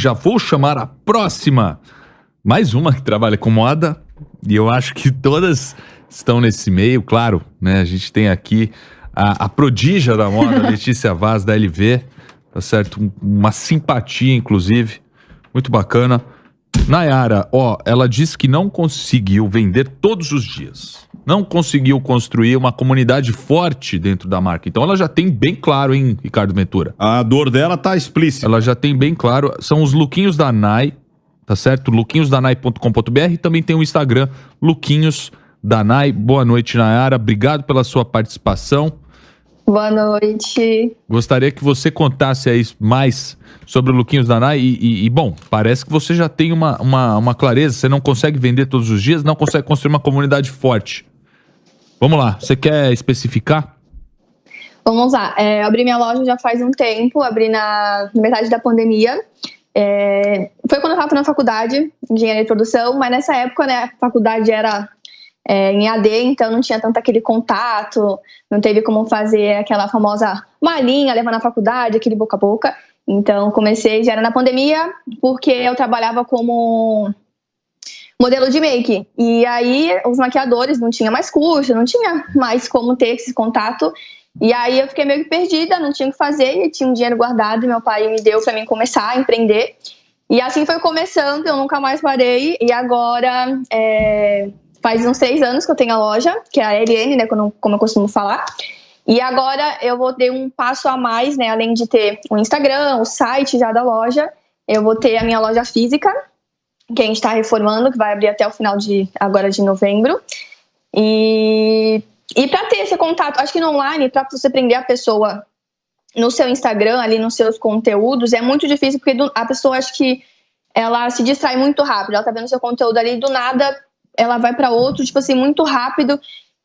já vou chamar a próxima. Mais uma que trabalha com moda. E eu acho que todas estão nesse meio, claro, né? A gente tem aqui a prodígia da moda, Letícia Vaz, da LV. Tá certo? Uma simpatia, inclusive. Muito bacana. Nayara, ela disse que não conseguiu vender todos os dias. Não conseguiu construir uma comunidade forte dentro da marca. Então ela já tem bem claro, hein, Ricardo Ventura? A dor dela tá explícita. Ela já tem bem claro. São os lookinhos da Nay, tá certo? lookinhosdanay.com.br e também tem o Instagram, Lookinhos da Nay. Boa noite, Nayara. Obrigado pela sua participação. Boa noite. Gostaria que você contasse aí mais sobre o Lookinhos da Nay e bom, parece que você já tem uma clareza. Você não consegue vender todos os dias, não consegue construir uma comunidade forte. Vamos lá, você quer especificar? Vamos lá, eu abri minha loja já faz um tempo, abri na metade da pandemia. Foi quando eu estava na faculdade, engenharia de produção, mas nessa época, né, a faculdade era em AD, então não tinha tanto aquele contato, não teve como fazer aquela famosa malinha, levar na faculdade, aquele boca a boca. Então comecei, já era na pandemia, porque eu trabalhava como modelo de make. E aí os maquiadores não tinha mais curso, não tinha mais como ter esse contato. E aí eu fiquei meio que perdida, não tinha o que fazer, e tinha um dinheiro guardado e meu pai me deu para mim começar a empreender. E assim foi começando, eu nunca mais parei. E agora faz uns 3 anos que eu tenho a loja, que é a LN, né, como eu costumo falar. E agora eu vou ter um passo a mais, né, além de ter o Instagram, o site já da loja, eu vou ter a minha loja física, que a gente está reformando, que vai abrir até o final de novembro. E para ter esse contato, acho que no online, para você prender a pessoa no seu Instagram, ali nos seus conteúdos, é muito difícil, porque a pessoa, acho que ela se distrai muito rápido. Ela tá vendo seu conteúdo ali, do nada ela vai para outro, tipo assim, muito rápido.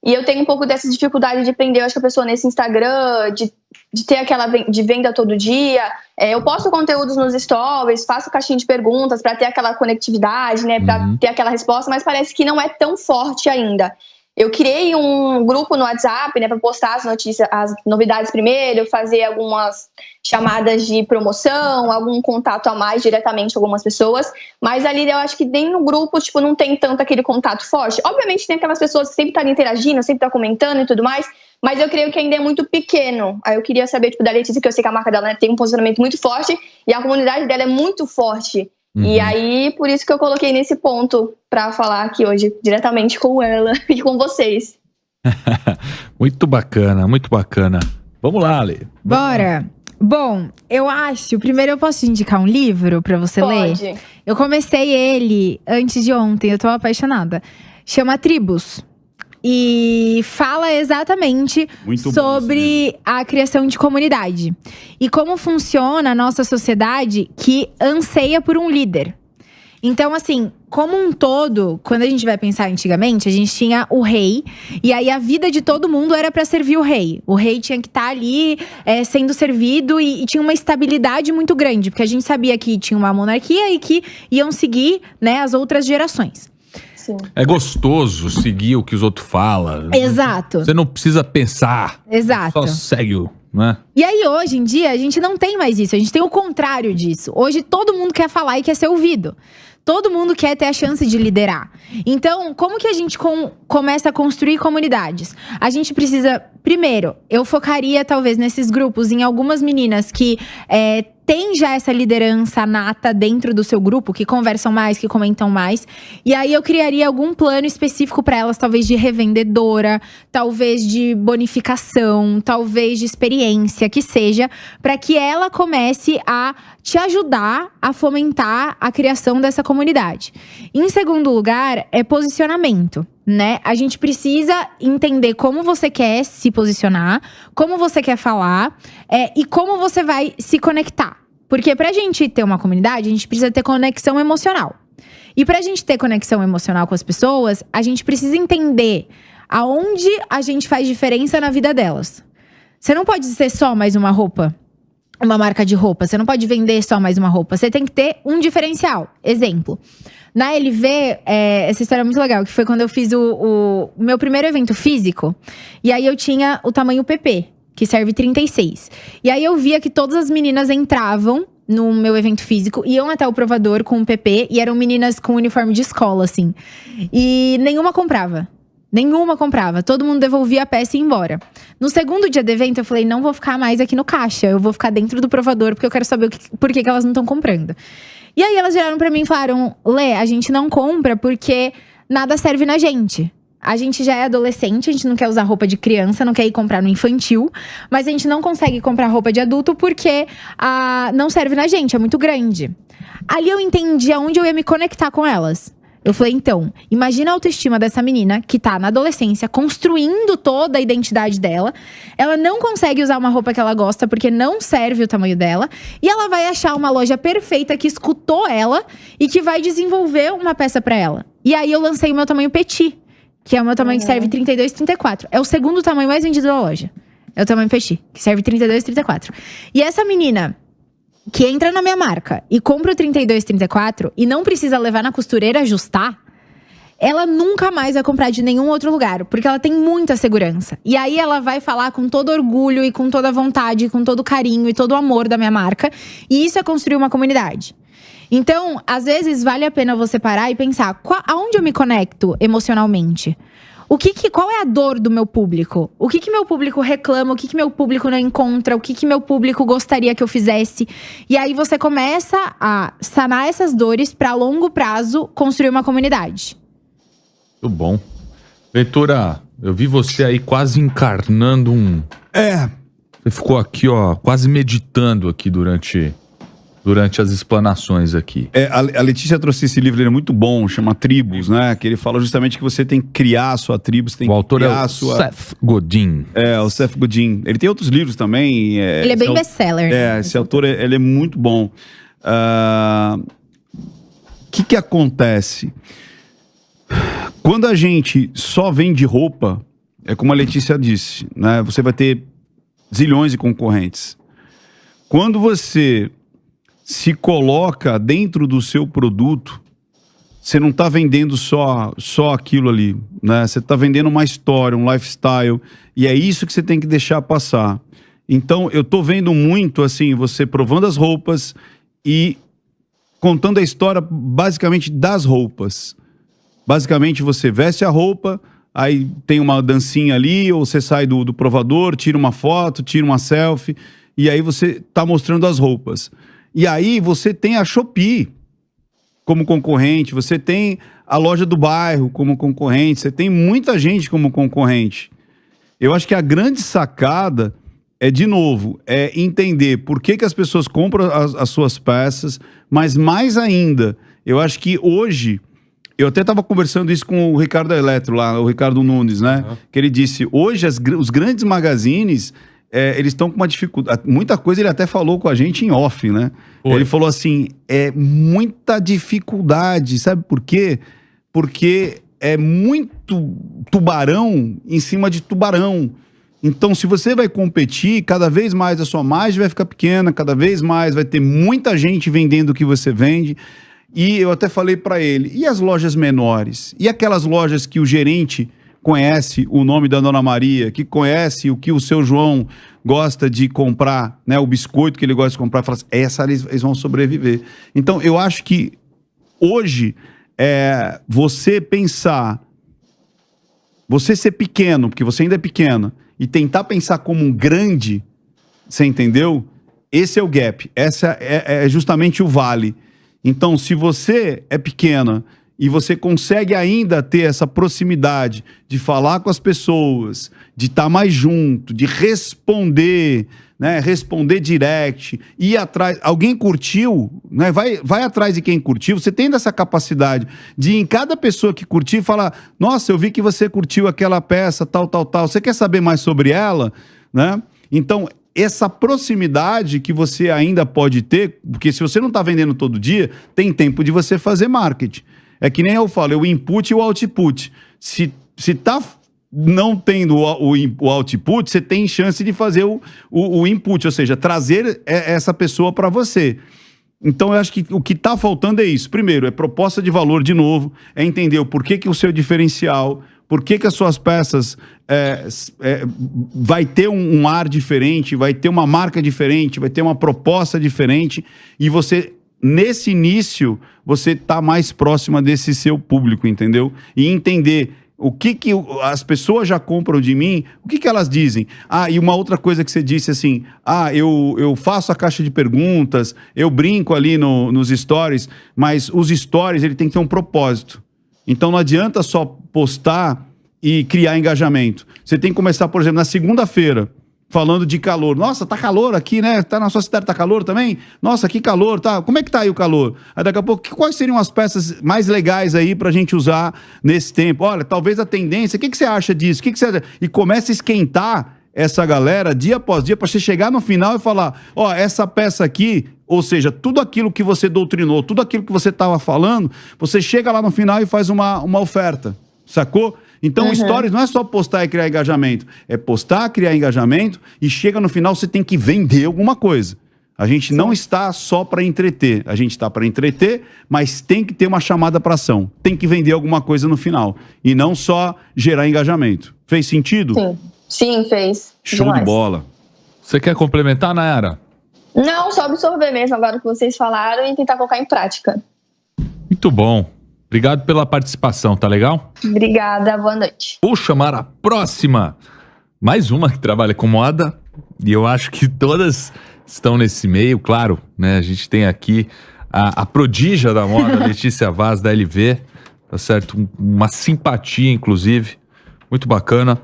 E eu tenho um pouco dessa dificuldade de prender, eu acho que a pessoa nesse Instagram, de ter aquela de venda todo dia. Eu posto conteúdos nos stories, faço caixinha de perguntas para ter aquela conectividade, né, para ter aquela resposta, mas parece que não é tão forte ainda. Eu criei um grupo no WhatsApp, né, para postar as notícias, as novidades primeiro, fazer algumas chamadas de promoção, algum contato a mais diretamente com algumas pessoas, mas ali eu acho que nem no grupo, tipo, não tem tanto aquele contato forte. Obviamente tem aquelas pessoas que sempre estão interagindo, sempre estão comentando e tudo mais, mas eu creio que ainda é muito pequeno. Aí eu queria saber, tipo, da Letícia, que eu sei que a marca dela, né, tem um posicionamento muito forte e a comunidade dela é muito forte. E aí, por isso que eu coloquei nesse ponto pra falar aqui hoje, diretamente com ela e com vocês. Muito bacana, muito bacana. Vamos lá, Ale. Bora! Bom, eu acho... Primeiro eu posso indicar um livro pra você Pode. ler? Eu comecei ele antes de ontem, eu tô apaixonada. Chama Tribos. E fala exatamente sobre a criação de comunidade. E como funciona a nossa sociedade que anseia por um líder. Então, assim, como um todo, quando a gente vai pensar antigamente, a gente tinha o rei. E aí a vida de todo mundo era pra servir o rei. O rei tinha que estar ali sendo servido e tinha uma estabilidade muito grande. Porque a gente sabia que tinha uma monarquia e que iam seguir, né, as outras gerações. É gostoso seguir o que os outros falam. Exato. Você não precisa pensar. Exato. Só segue o, né? E aí, hoje em dia, a gente não tem mais isso. A gente tem o contrário disso. Hoje, todo mundo quer falar e quer ser ouvido. Todo mundo quer ter a chance de liderar. Então, como que a gente começa a construir comunidades? A gente precisa… Primeiro, eu focaria, talvez, nesses grupos, em algumas meninas que… tem já essa liderança nata dentro do seu grupo, que conversam mais, que comentam mais. E aí eu criaria algum plano específico para elas, talvez de revendedora, talvez de bonificação, talvez de experiência, que seja, para que ela comece a te ajudar a fomentar a criação dessa comunidade. Em segundo lugar, é posicionamento, né? A gente precisa entender como você quer se posicionar, como você quer falar e como você vai se conectar. Porque pra gente ter uma comunidade, a gente precisa ter conexão emocional. E pra gente ter conexão emocional com as pessoas, a gente precisa entender aonde a gente faz diferença na vida delas. Você não pode ser só mais uma roupa, uma marca de roupa. Você não pode vender só mais uma roupa. Você tem que ter um diferencial. Exemplo. Na LV, essa história é muito legal, que foi quando eu fiz o meu primeiro evento físico. E aí eu tinha o tamanho PP, que serve 36. E aí eu via que todas as meninas entravam no meu evento físico, iam até o provador com o PP e eram meninas com uniforme de escola, assim. E nenhuma comprava. Nenhuma comprava. Todo mundo devolvia a peça e ia embora. No segundo dia do evento, eu falei, não vou ficar mais aqui no caixa. Eu vou ficar dentro do provador, porque eu quero saber por que elas não estão comprando. E aí elas viraram pra mim e falaram, Lê, a gente não compra porque nada serve na gente. A gente já é adolescente, a gente não quer usar roupa de criança, não quer ir comprar no infantil. Mas a gente não consegue comprar roupa de adulto porque não serve na gente, é muito grande. Ali eu entendi aonde eu ia me conectar com elas. Eu falei, então, imagina a autoestima dessa menina que tá na adolescência, construindo toda a identidade dela. Ela não consegue usar uma roupa que ela gosta porque não serve o tamanho dela. E ela vai achar uma loja perfeita que escutou ela e que vai desenvolver uma peça pra ela. E aí eu lancei o meu tamanho petit, que é o meu tamanho que serve 32, 34. É o segundo tamanho mais vendido da loja. É o tamanho petit, que serve 32, 34. E essa menina que entra na minha marca e compra o 32, 34 e não precisa levar na costureira ajustar, ela nunca mais vai comprar de nenhum outro lugar, porque ela tem muita segurança. E aí ela vai falar com todo orgulho e com toda vontade, com todo carinho e todo o amor da minha marca. E isso é construir uma comunidade. Então, às vezes, vale a pena você parar e pensar, aonde eu me conecto emocionalmente? Qual é a dor do meu público? O que meu público reclama? O que meu público não encontra? O que meu público gostaria que eu fizesse? E aí você começa a sanar essas dores para, a longo prazo, construir uma comunidade. Muito bom. Ventura, eu vi você aí quase encarnando um... Você ficou aqui, ó, quase meditando aqui durante as explanações aqui. A Letícia trouxe esse livro, ele é muito bom, chama Tribos, né? Que ele fala justamente que você tem que criar a sua tribo, você tem o autor criar é o Seth Godin. O Seth Godin. Ele tem outros livros também. Ele é bem best-seller. Esse autor, ele é muito bom. O que acontece? Quando a gente só vende roupa, é como a Letícia disse, né? Você vai ter zilhões de concorrentes. Quando você se coloca dentro do seu produto, você não está vendendo só aquilo ali, né? Você está vendendo uma história, um lifestyle, e é isso que você tem que deixar passar. Então, eu tô vendo muito, assim, você provando as roupas e contando a história, basicamente, das roupas. Basicamente, você veste a roupa, aí tem uma dancinha ali, ou você sai do provador, tira uma foto, tira uma selfie, e aí você tá mostrando as roupas. E aí você tem a Shopee como concorrente, você tem a loja do bairro como concorrente, você tem muita gente como concorrente. Eu acho que a grande sacada é, de novo, entender por que as pessoas compram as suas peças, mas mais ainda, eu acho que hoje, eu até estava conversando isso com o Ricardo Eletro lá, o Ricardo Nunes, né? Uhum. Que ele disse, hoje os grandes magazines... eles estão com uma dificuldade. Muita coisa ele até falou com a gente em off, né? Oi. Ele falou assim: muita dificuldade. Sabe por quê? Porque é muito tubarão em cima de tubarão. Então, se você vai competir, cada vez mais a sua margem vai ficar pequena, cada vez mais vai ter muita gente vendendo o que você vende. E eu até falei para ele: e as lojas menores? E aquelas lojas que o gerente conhece o nome da Dona Maria, que conhece o que o seu João gosta de comprar, né, o biscoito que ele gosta de comprar, fala assim, eles vão sobreviver. Então, eu acho que hoje, você pensar, você ser pequeno, porque você ainda é pequeno, e tentar pensar como um grande, você entendeu? Esse é o gap, essa é justamente o vale. Então, se você é pequena, e você consegue ainda ter essa proximidade de falar com as pessoas, de estar mais junto, de responder, né? Responder direct, ir atrás. Alguém curtiu, né? Vai atrás de quem curtiu. Você tem essa capacidade de, em cada pessoa que curtir, falar: nossa, eu vi que você curtiu aquela peça, tal. Você quer saber mais sobre ela? Né? Então, essa proximidade que você ainda pode ter, porque se você não está vendendo todo dia, tem tempo de você fazer marketing. É que nem eu falo, é o input e o output. Se tá não tendo o output, você tem chance de fazer o input, ou seja, trazer essa pessoa para você. Então, eu acho que o que está faltando é isso. Primeiro, é proposta de valor de novo, é entender o porquê que o seu diferencial, Por que as suas peças vai ter um ar diferente, vai ter uma marca diferente, vai ter uma proposta diferente, e você, nesse início, você tá mais próxima desse seu público, entendeu? E entender o que as pessoas já compram de mim, o que elas dizem. E uma outra coisa que você disse assim, eu faço a caixa de perguntas, eu brinco ali nos stories, mas os stories, ele tem que ter um propósito. Então não adianta só postar e criar engajamento. Você tem que começar, por exemplo, na segunda-feira, falando de calor. Nossa, tá calor aqui, né? Tá na sua cidade, tá calor também? Nossa, que calor, tá? Como é que tá aí o calor? Aí daqui a pouco, quais seriam as peças mais legais aí pra gente usar nesse tempo? Olha, talvez a tendência, o que você acha disso? E começa a esquentar essa galera dia após dia pra você chegar no final e falar, essa peça aqui, ou seja, tudo aquilo que você doutrinou, tudo aquilo que você tava falando, você chega lá no final e faz uma oferta, sacou? Então, stories não é só postar e criar engajamento. É postar, criar engajamento e chega no final, você tem que vender alguma coisa. A gente não está só para entreter. A gente está para entreter, mas tem que ter uma chamada para ação. Tem que vender alguma coisa no final. E não só gerar engajamento. Fez sentido? Sim, fez. Show demais. de bola. Você quer complementar, Nayara? Não, só absorver mesmo agora o que vocês falaram e tentar colocar em prática. Muito bom. Obrigado pela participação, tá legal? Obrigada, boa noite. Vou chamar a próxima. Mais uma que trabalha com moda. E eu acho que todas estão nesse meio, claro, né? A gente tem aqui a prodígia da moda, Letícia Vaz, da LV. Tá certo? Uma simpatia, inclusive. Muito bacana.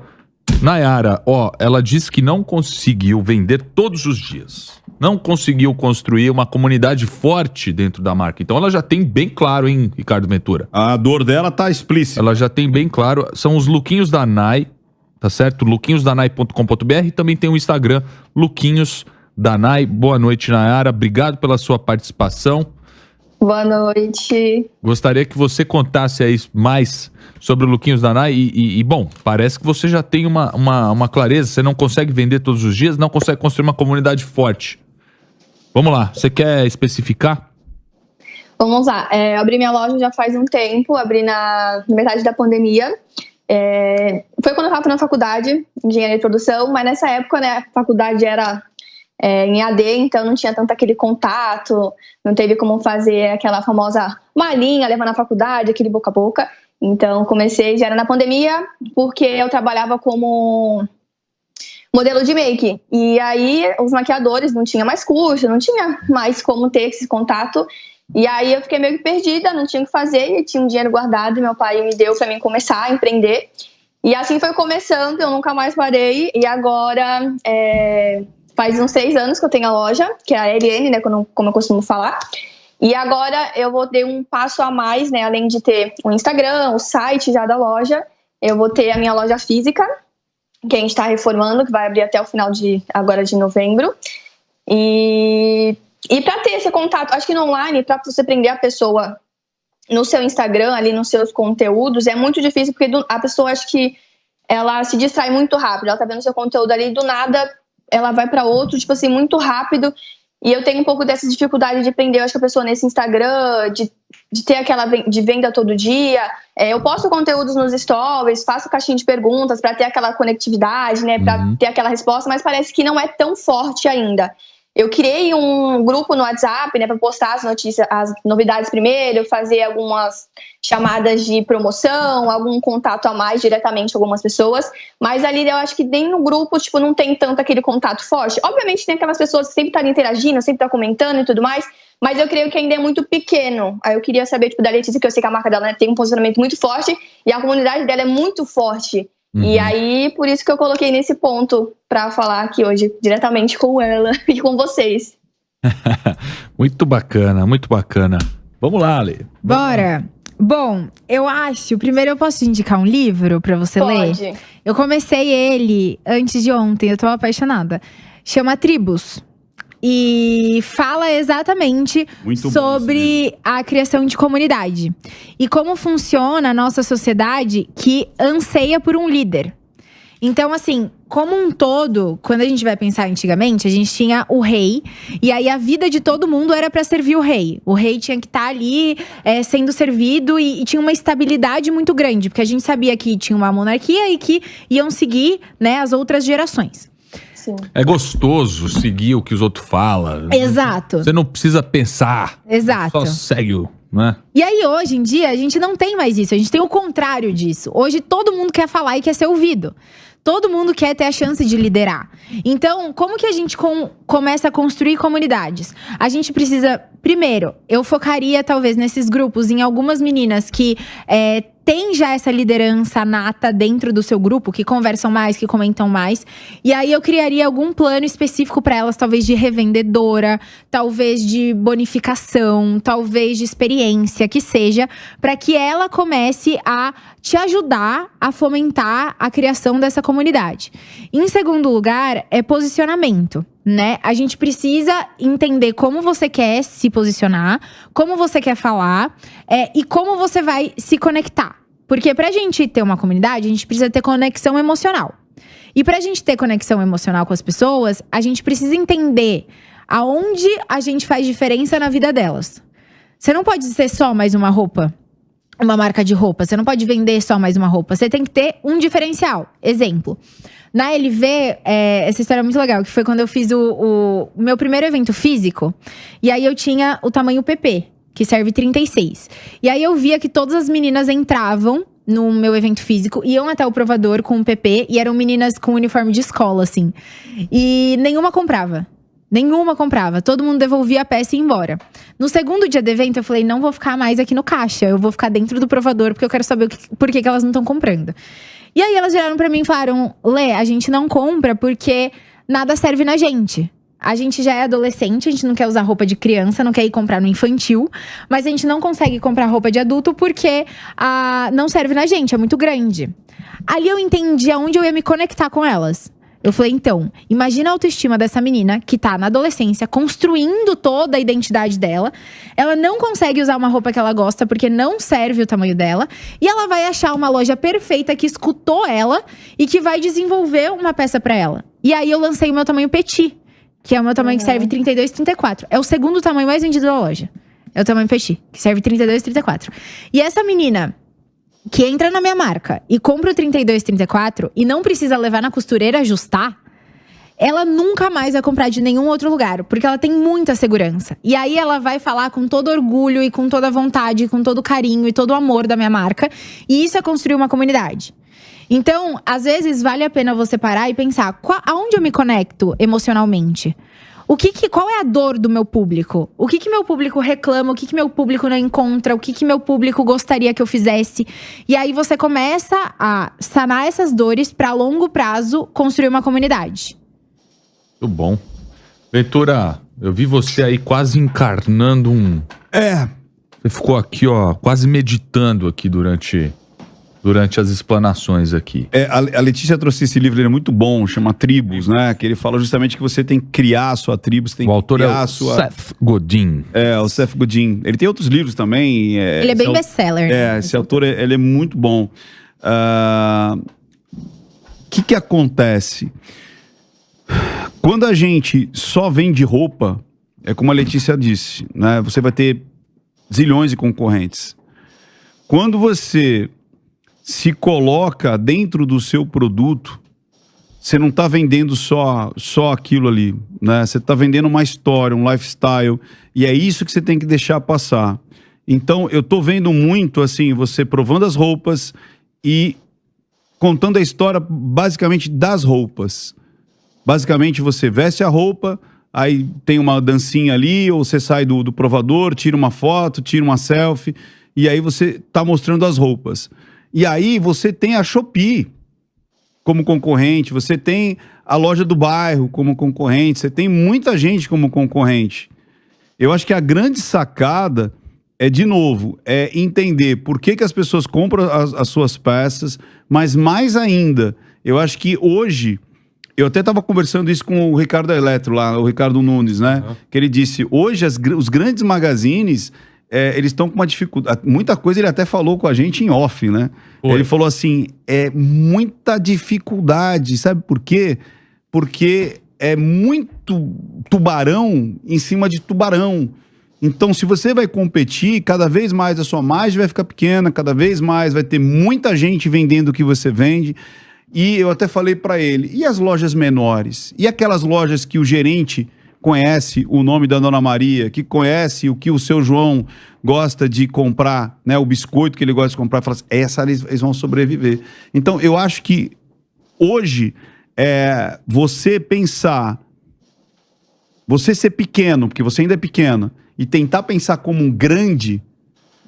Nayara, ela disse que não conseguiu vender todos os dias. Não conseguiu construir uma comunidade forte dentro da marca. Então ela já tem bem claro, hein, Ricardo Ventura? A dor dela tá explícita. Ela já tem bem claro. São os lookinhos da Nay, tá certo? lookinhosdanay.com.br. Também tem o Instagram, Lookinhos da Nay. Boa noite, Nayara. Obrigado pela sua participação. Boa noite. Gostaria que você contasse aí mais sobre o Lookinhos da Nay e bom, parece que você já tem uma clareza. Você não consegue vender todos os dias, não consegue construir uma comunidade forte. Vamos lá, você quer especificar? Vamos lá, eu abri minha loja já faz um tempo, abri na metade da pandemia. Foi quando eu estava na faculdade, engenharia de produção, mas nessa época, né, a faculdade era em AD, então não tinha tanto aquele contato, não teve como fazer aquela famosa malinha, levar na faculdade, aquele boca a boca. Então comecei, já era na pandemia, porque eu trabalhava como modelo de make. E aí os maquiadores não tinham mais curso, não tinha mais como ter esse contato. E aí eu fiquei meio que perdida, não tinha o que fazer, e tinha um dinheiro guardado, e meu pai me deu pra mim começar a empreender. E assim foi começando, eu nunca mais parei. E agora faz uns 3 anos que eu tenho a loja, que é a LN, né, como eu costumo falar. E agora eu vou ter um passo a mais, né, além de ter o Instagram, o site já da loja, eu vou ter a minha loja física, que a gente está reformando, que vai abrir até o final de novembro. E para ter esse contato, acho que no online, para você prender a pessoa no seu Instagram, ali nos seus conteúdos, é muito difícil, porque a pessoa, acho que ela se distrai muito rápido. Ela tá vendo seu conteúdo ali, do nada ela vai para outro, tipo assim, muito rápido. E eu tenho um pouco dessa dificuldade de prender, eu acho que a pessoa nesse Instagram, de ter aquela de venda todo dia. Eu posto conteúdos nos stories, faço caixinha de perguntas para ter aquela conectividade, né, para ter aquela resposta, mas parece que não é tão forte ainda. Eu criei um grupo no WhatsApp, né, para postar as notícias, as novidades primeiro, fazer algumas chamadas de promoção, algum contato a mais diretamente com algumas pessoas, mas ali eu acho que nem no grupo, tipo, não tem tanto aquele contato forte. Obviamente tem aquelas pessoas que sempre estão interagindo, sempre estão comentando e tudo mais, mas eu creio que ainda é muito pequeno. Aí eu queria saber, tipo, da Letícia, que eu sei que a marca dela, né, tem um posicionamento muito forte e a comunidade dela é muito forte. E aí, por isso que eu coloquei nesse ponto pra falar aqui hoje, diretamente com ela e com vocês. Muito bacana, muito bacana. Vamos lá, Ale. Bora! Bom, eu acho... Primeiro eu posso indicar um livro pra você ler? Pode. Eu comecei ele antes de ontem, eu tô apaixonada. Chama Tribos. E fala exatamente Muito sobre a criação de comunidade. E como funciona a nossa sociedade que anseia por um líder. Então, assim, como um todo, quando a gente vai pensar antigamente, a gente tinha o rei. E aí a vida de todo mundo era pra servir o rei. O rei tinha que estar ali sendo servido e tinha uma estabilidade muito grande. Porque a gente sabia que tinha uma monarquia e que iam seguir, né, as outras gerações. Sim. É gostoso seguir o que os outros falam. Exato. Você não precisa pensar. Exato. Só segue o, né? E aí, hoje em dia, a gente não tem mais isso. A gente tem o contrário disso. Hoje, todo mundo quer falar e quer ser ouvido. Todo mundo quer ter a chance de liderar. Então, como que a gente começa a construir comunidades? A gente precisa… Primeiro, eu focaria, talvez, nesses grupos, em algumas meninas que têm já essa liderança nata dentro do seu grupo, que conversam mais, que comentam mais. E aí, eu criaria algum plano específico para elas, talvez de revendedora, talvez de bonificação, talvez de experiência, que seja, para que ela comece a te ajudar a fomentar a criação dessa comunidade. Em segundo lugar, é posicionamento, né? A gente precisa entender como você quer se posicionar, como você quer falar e como você vai se conectar. Porque pra gente ter uma comunidade, a gente precisa ter conexão emocional. E pra gente ter conexão emocional com as pessoas, a gente precisa entender aonde a gente faz diferença na vida delas. Você não pode ser só mais uma roupa. Uma marca de roupa, você não pode vender só mais uma roupa. Você tem que ter um diferencial. Exemplo, na LV, essa história é muito legal, que foi quando eu fiz o meu primeiro evento físico. E aí eu tinha o tamanho PP, que serve 36. E aí eu via que todas as meninas entravam no meu evento físico, iam até o provador com o PP, e eram meninas com uniforme de escola, assim. E nenhuma comprava. Nenhuma comprava. Todo mundo devolvia a peça e ia embora. No segundo dia do evento, eu falei, não vou ficar mais aqui no caixa. Eu vou ficar dentro do provador, porque eu quero saber por que elas não estão comprando. E aí, elas viraram pra mim e falaram, Lê, a gente não compra porque nada serve na gente. A gente já é adolescente, a gente não quer usar roupa de criança, não quer ir comprar no infantil. Mas a gente não consegue comprar roupa de adulto porque não serve na gente, é muito grande. Ali eu entendi aonde eu ia me conectar com elas. Eu falei, então, imagina a autoestima dessa menina que tá na adolescência, construindo toda a identidade dela. Ela não consegue usar uma roupa que ela gosta porque não serve o tamanho dela. E ela vai achar uma loja perfeita que escutou ela e que vai desenvolver uma peça pra ela. E aí eu lancei o meu tamanho petit, que é o meu tamanho que serve 32, 34. É o segundo tamanho mais vendido da loja. É o tamanho petit, que serve 32, 34. E essa menina que entra na minha marca e compra o 32, 34 e não precisa levar na costureira ajustar, ela nunca mais vai comprar de nenhum outro lugar, porque ela tem muita segurança. E aí ela vai falar com todo orgulho e com toda vontade, com todo carinho e todo o amor da minha marca. E isso é construir uma comunidade. Então, às vezes, vale a pena você parar e pensar, aonde eu me conecto emocionalmente? Qual é a dor do meu público? O que meu público reclama? O que meu público não encontra? O que meu público gostaria que eu fizesse? E aí você começa a sanar essas dores para, a longo prazo, construir uma comunidade. Muito bom. Ventura, eu vi você aí quase encarnando um… Você ficou aqui, ó, quase meditando aqui durante as explanações aqui. A Letícia trouxe esse livro, ele é muito bom, chama Tribos, né? Que ele fala justamente que você tem que criar a sua tribo, você tem O autor que criar é o a sua… Seth Godin. O Seth Godin. Ele tem outros livros também. Ele é bem best-seller. Esse autor, ele é muito bom. O que acontece? Quando a gente só vende roupa, é como a Letícia disse, né? Você vai ter zilhões de concorrentes. Quando você se coloca dentro do seu produto, você não está vendendo só aquilo ali, né? Você está vendendo uma história, um lifestyle, e é isso que você tem que deixar passar. Então, eu tô vendo muito, assim, você provando as roupas e contando a história, basicamente, das roupas. Basicamente, você veste a roupa, aí tem uma dancinha ali, ou você sai do provador, tira uma foto, tira uma selfie, e aí você tá mostrando as roupas. E aí você tem a Shopee como concorrente, você tem a loja do bairro como concorrente, você tem muita gente como concorrente. Eu acho que a grande sacada de novo, entender por que as pessoas compram as suas peças, mas mais ainda, eu acho que hoje, eu até estava conversando isso com o Ricardo Eletro lá, o Ricardo Nunes, né? Que ele disse, hoje os grandes magazines… eles estão com uma dificuldade. Muita coisa ele até falou com a gente em off, né? Oi. Ele falou assim, muita dificuldade, sabe por quê? Porque é muito tubarão em cima de tubarão. Então, se você vai competir, cada vez mais a sua margem vai ficar pequena, cada vez mais vai ter muita gente vendendo o que você vende. E eu até falei para ele, e as lojas menores? E aquelas lojas que o gerente conhece o nome da Dona Maria, que conhece o que o seu João gosta de comprar, né, o biscoito que ele gosta de comprar, fala assim, eles vão sobreviver. Então, eu acho que hoje, você pensar, você ser pequeno, porque você ainda é pequeno, e tentar pensar como um grande,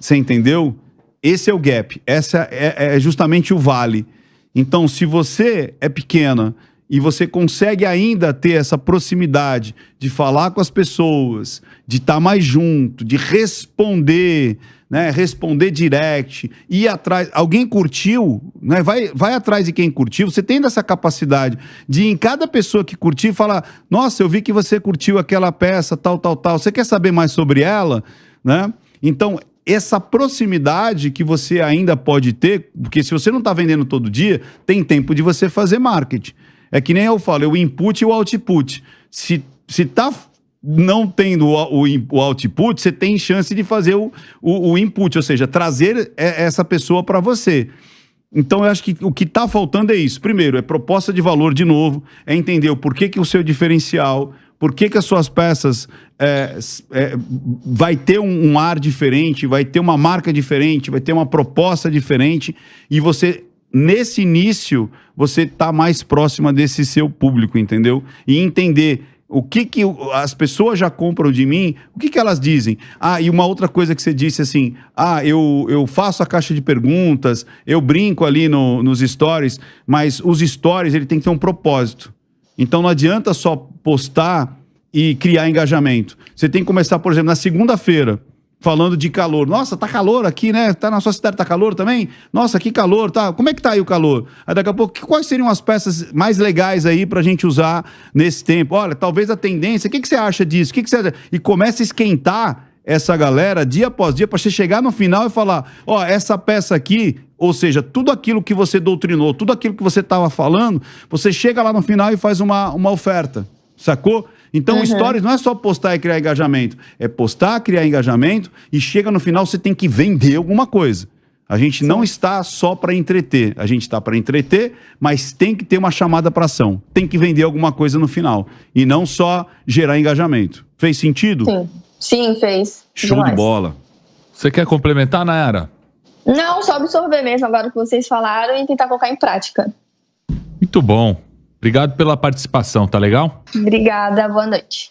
você entendeu? Esse é o gap, essa é justamente o vale. Então, se você é pequena e você consegue ainda ter essa proximidade de falar com as pessoas, de estar mais junto, de responder, né? Responder direct, ir atrás. Alguém curtiu, né? Vai atrás de quem curtiu. Você tendo essa capacidade de, em cada pessoa que curtir, falar: nossa, eu vi que você curtiu aquela peça, tal. Você quer saber mais sobre ela, né? Então, essa proximidade que você ainda pode ter, porque se você não está vendendo todo dia, tem tempo de você fazer marketing. É que nem eu falo, é o input e o output. Se tá não tendo o output, você tem chance de fazer o input, ou seja, trazer essa pessoa para você. Então, eu acho que o que está faltando é isso. Primeiro, é proposta de valor de novo, é entender o porquê que o seu diferencial, por que as suas peças vai ter um ar diferente, vai ter uma marca diferente, vai ter uma proposta diferente, e você, nesse início, você está mais próxima desse seu público, entendeu? E entender o que as pessoas já compram de mim, o que elas dizem. E uma outra coisa que você disse assim, eu faço a caixa de perguntas, eu brinco ali nos stories, mas os stories, ele tem que ter um propósito. Então não adianta só postar e criar engajamento. Você tem que começar, por exemplo, na segunda-feira, falando de calor. Nossa, tá calor aqui, né? Tá na sua cidade, tá calor também? Nossa, que calor, tá? Como é que tá aí o calor? Aí daqui a pouco, quais seriam as peças mais legais aí pra gente usar nesse tempo? Olha, talvez a tendência, o que você acha disso? O que você acha? E começa a esquentar essa galera dia após dia pra você chegar no final e falar, essa peça aqui, ou seja, tudo aquilo que você doutrinou, tudo aquilo que você tava falando, você chega lá no final e faz uma oferta, sacou? Então, stories não é só postar e criar engajamento. É postar, criar engajamento e chega no final, você tem que vender alguma coisa. A gente não está só para entreter. A gente está para entreter, mas tem que ter uma chamada para ação. Tem que vender alguma coisa no final. E não só gerar engajamento. Fez sentido? Sim, fez. Show de bola. Você quer complementar, Nayara? Não, só absorver mesmo agora o que vocês falaram e tentar colocar em prática. Muito bom. Obrigado pela participação, tá legal? Obrigada, boa noite.